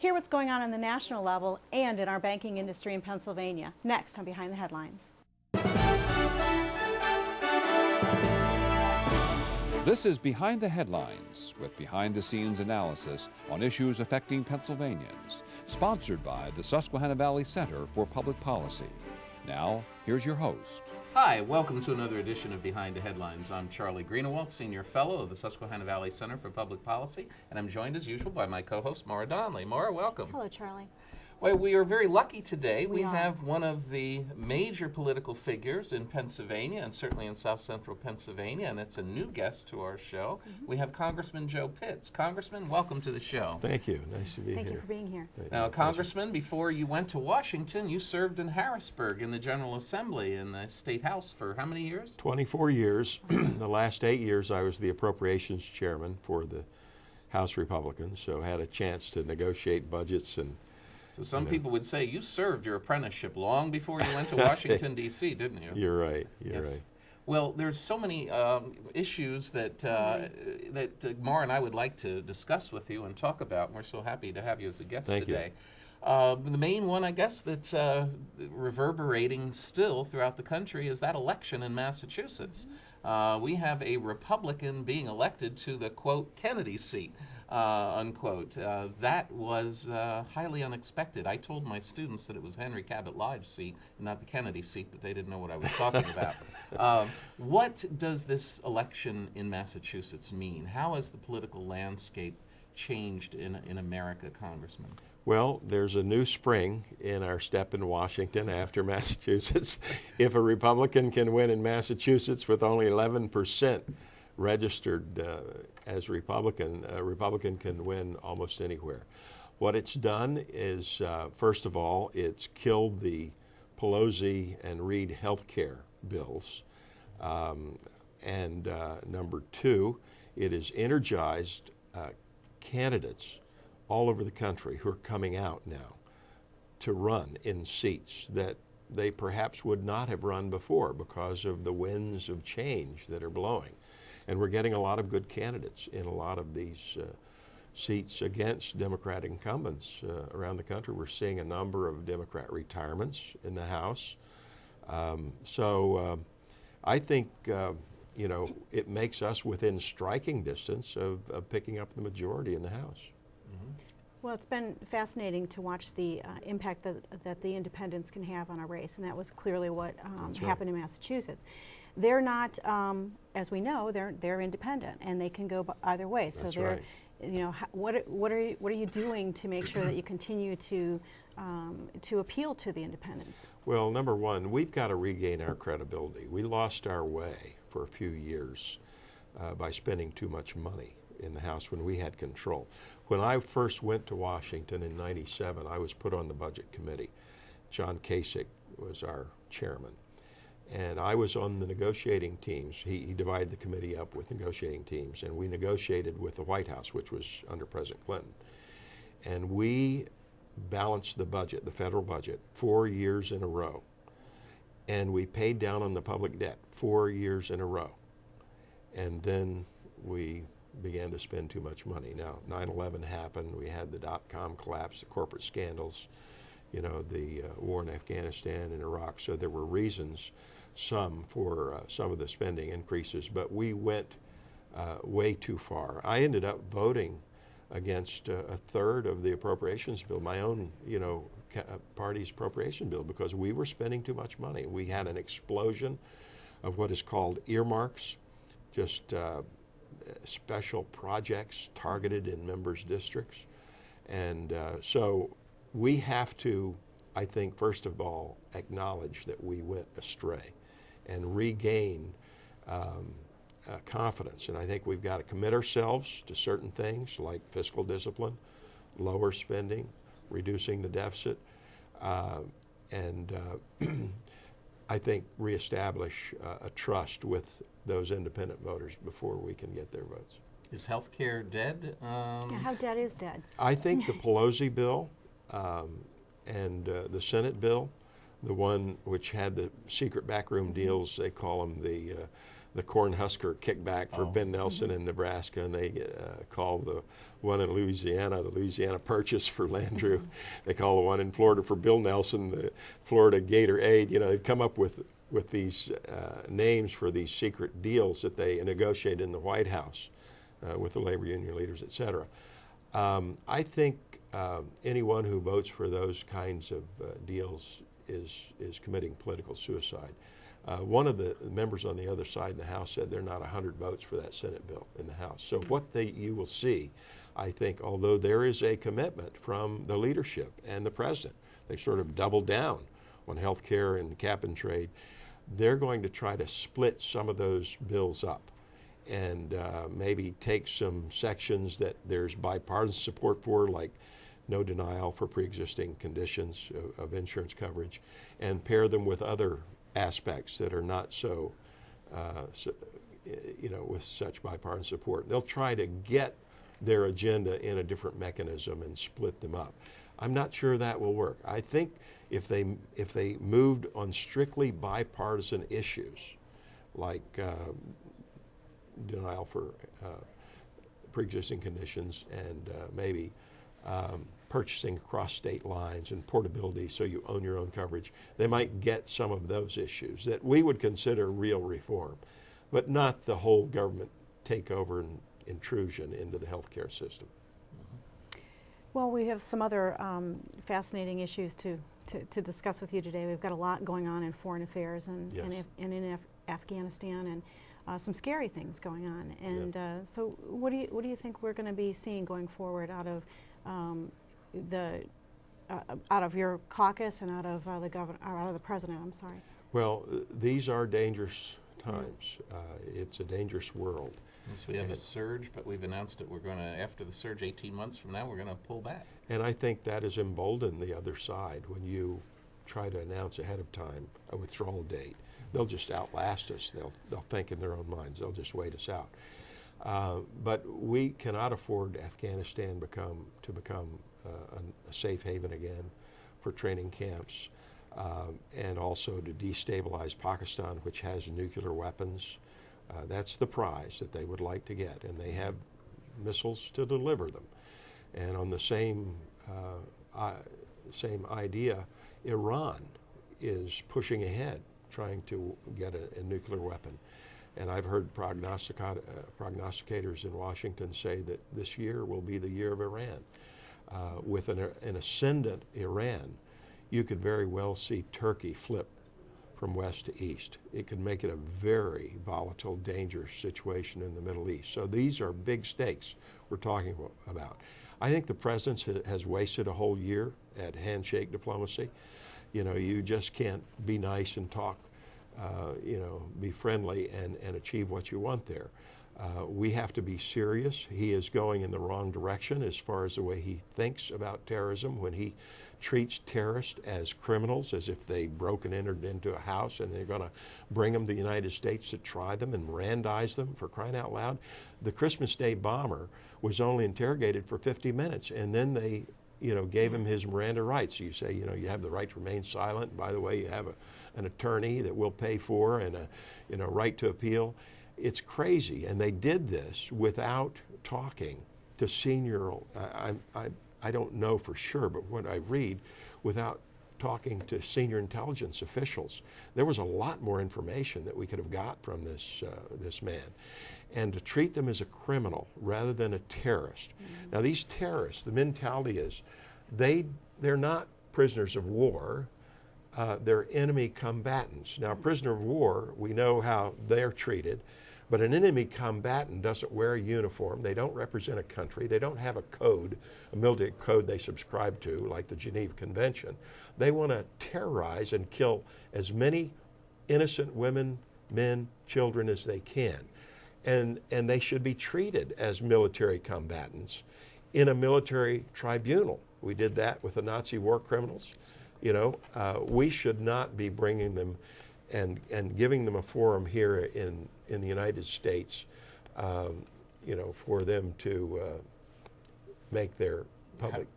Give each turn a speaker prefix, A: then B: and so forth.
A: Hear what's going on the national level and in our banking industry in Pennsylvania. Next on Behind the Headlines.
B: This is Behind the Headlines, with behind-the-scenes analysis on issues affecting Pennsylvanians, sponsored by the Susquehanna Valley Center for Public Policy. Now, here's your host.
C: Hi, welcome to another edition of Behind the Headlines. I'm Charlie Greenewalt, Senior Fellow of the Susquehanna Valley Center for Public Policy, and I'm joined as usual by my co-host, Maura Donnelly. Maura, welcome.
A: Hello, Charlie.
C: Well, we are very lucky today. We
A: are.
C: have one of the major political figures in Pennsylvania, and certainly in South Central Pennsylvania, and it's a new guest to our show. We have Congressman Joe Pitts. Congressman, welcome to the show.
D: Thank you. Nice to be here.
A: Thank you for being here.
C: Now, Congressman, before you went to Washington, you served in Harrisburg in the General Assembly in the State House for how many years?
D: 24 years. The last 8 years I was the Appropriations Chairman for the House Republicans, so had a chance to negotiate budgets and
C: So some people would say you served your apprenticeship long before you went to Washington, D.C., didn't you?
D: You're right. You're
C: Yes.
D: right.
C: Well, there's so many issues that Maura and I would like to discuss with you and talk about, and we're so happy to have you as a guest
D: Thank you.
C: today. The main one, I guess, that's reverberating still throughout the country is that election in Massachusetts. We have a Republican being elected to the, quote, Kennedy seat, unquote. That was highly unexpected. I told my students that it was Henry Cabot Lodge's seat, and not the Kennedy seat, but they didn't know what I was talking about. What does this election in Massachusetts mean? How has the political landscape changed in America, Congressman?
D: Well, there's a new spring in our step in Washington after Massachusetts. If a Republican can win in Massachusetts with only 11% registered as Republican, a Republican can win almost anywhere. What it's done is, first of all, it's killed the Pelosi and Reid health care bills. And number two, it has energized candidates all over the country who are coming out now to run in seats that they perhaps would not have run before because of the winds of change that are blowing. And we're getting a lot of good candidates in a lot of these seats against Democratic incumbents around the country. We're seeing a number of Democrat retirements in the House. I think it makes us within striking distance of picking up the majority in the House.
A: Well, it's been fascinating to watch the impact that the independents can have on a race, and that was clearly what happened in Massachusetts. They're not, as we know, they're independent, and they can go either way. So
D: That's
A: they're,
D: right.
A: what are you doing to make sure that you continue to appeal to the independents?
D: Well, number one, we've got to regain our credibility. We lost our way for a few years by spending too much money in the House when we had control. When I first went to Washington in '97, I was put on the Budget Committee. John Kasich was our chairman. And I was on the negotiating teams. He divided the committee up with negotiating teams, and we negotiated with the White House, which was under President Clinton. And we balanced the budget, the federal budget, 4 years in a row. And we paid down on the public debt 4 years in a row. And then we began to spend too much money. Now, 9/11 happened, we had the dot-com collapse, the corporate scandals, the war in Afghanistan and Iraq. So there were reasons, for some of the spending increases, but we went way too far. I ended up voting against a third of the appropriations bill, my own, party's appropriation bill, because we were spending too much money. We had an explosion of what is called earmarks, just special projects targeted in members' districts. And so we have to, I think, first of all, acknowledge that we went astray and regain confidence. And I think we've got to commit ourselves to certain things like fiscal discipline, lower spending, reducing the deficit, and I think reestablish a trust with those independent voters before we can get their votes.
C: Is health care dead?
A: How dead is dead?
D: I think the Pelosi bill and the Senate bill, the one which had the secret backroom deals, they call them the Cornhusker kickback for Ben Nelson in Nebraska, and they call the one in Louisiana the Louisiana Purchase for Landrew. They call the one in Florida for Bill Nelson the Florida Gator Aid. You know, they've come up with these names for these secret deals that they negotiate in the White House with the labor union leaders, et cetera. I think anyone who votes for those kinds of deals is committing political suicide. One of the members on the other side in the House said there are not 100 votes for that Senate bill in the House. So what you will see, I think, although there is a commitment from the leadership and the president, they've sort of doubled down on health care and cap and trade, they're going to try to split some of those bills up and maybe take some sections that there's bipartisan support for, like no denial for pre-existing conditions of insurance coverage, and pair them with other aspects that are not so, you know, with such bipartisan support. They'll try to get their agenda in a different mechanism and split them up. I'm not sure that will work. I think if they moved on strictly bipartisan issues, like denial for pre-existing conditions and maybe purchasing across state lines and portability so you own your own coverage, they might get some of those issues that we would consider real reform, but not the whole government takeover and intrusion into the healthcare system.
A: Well, we have some other fascinating issues to discuss with you today. We've got a lot going on in foreign affairs and,
D: Yes.
A: and in Afghanistan, and some scary things going on. And so, what do you think we're going to be seeing going forward out of out of your caucus and out of the governor, or out of the president? I'm sorry.
D: Well, these are dangerous times. It's a dangerous world.
C: Yes, we have a surge, but we've announced that we're going to, after the surge 18 months from now, we're going to pull back.
D: And I think that has emboldened the other side when you try to announce ahead of time a withdrawal date. They'll just outlast us. They'll think in their own minds. They'll just wait us out. But we cannot afford Afghanistan to become a safe haven again for training camps, and also to destabilize Pakistan, which has nuclear weapons. That's the prize that they would like to get, and they have missiles to deliver them. And on the same idea, Iran is pushing ahead, trying to get a nuclear weapon. And I've heard prognosticators in Washington say that this year will be the year of Iran. With an ascendant Iran, you could very well see Turkey flip from west to east. It could make it a very volatile, dangerous situation in the Middle East. So these are big stakes we're talking about. I think the president has wasted a whole year at handshake diplomacy. You know, you just can't be nice and talk, you know, be friendly and achieve what you want there. We have to be serious. He is going in the wrong direction as far as the way he thinks about terrorism when he treats terrorists as criminals, as if they broke and entered into a house and they're going to bring them to the United States to try them and Mirandize them, for crying out loud. The Christmas Day bomber was only interrogated for 50 minutes, and then they, you know, gave him his Miranda rights. You say, you know, you have the right to remain silent. By the way, you have an attorney that we'll pay for and a, you know, right to appeal. It's crazy, and they did this without talking to senior, I don't know for sure, but what I read, without talking to senior intelligence officials. There was a lot more information that we could have got from this man. And to treat them as a criminal rather than a terrorist. Now these terrorists, the mentality is, they're not prisoners of war, they're enemy combatants. Now, a prisoner of war, we know how they're treated, but an enemy combatant doesn't wear a uniform. They don't represent a country. They don't have a code, a military code they subscribe to, like the Geneva Convention. They want to terrorize and kill as many innocent women, men, children as they can. And they should be treated as military combatants in a military tribunal. We did that with the Nazi war criminals. You know, we should not be bringing them and giving them a forum here in the United States, you know, for them to make their public